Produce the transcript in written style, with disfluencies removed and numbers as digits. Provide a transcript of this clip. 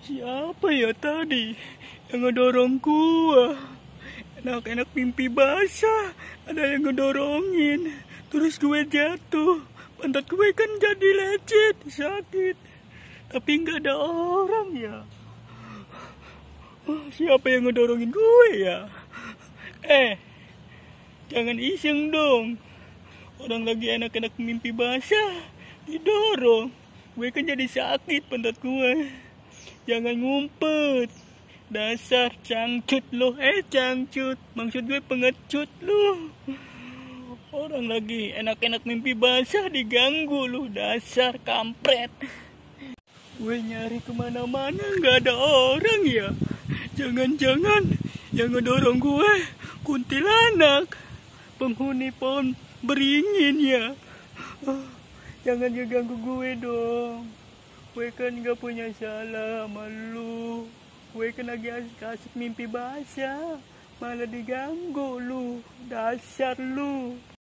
Siapa ya tadi yang ngedorong gua? Enak-enak mimpi basah, ada yang ngedorongin. Terus gue jatuh, pantat gue kan jadi lecet, sakit. Tapi nggak ada orang ya. Siapa yang ngedorongin gue ya? Jangan iseng dong. Orang lagi enak-enak mimpi basah, didorong. Gue kan jadi sakit pantat gue. Jangan ngumpet. Dasar cangcut lo. Cangcut. Maksud gue pengecut lo. Orang lagi enak-enak mimpi basah diganggu lo. Dasar kampret. Gue nyari kemana-mana gak ada orang ya. Jangan-jangan yang ngedorong gue kuntilanak, penghuni pohon beringin ya. Jangan ganggu gue dong. Gue kan gak punya salah sama lu. Gue kan lagi asik-asik mimpi basah, malah diganggu lu. Dasar lu.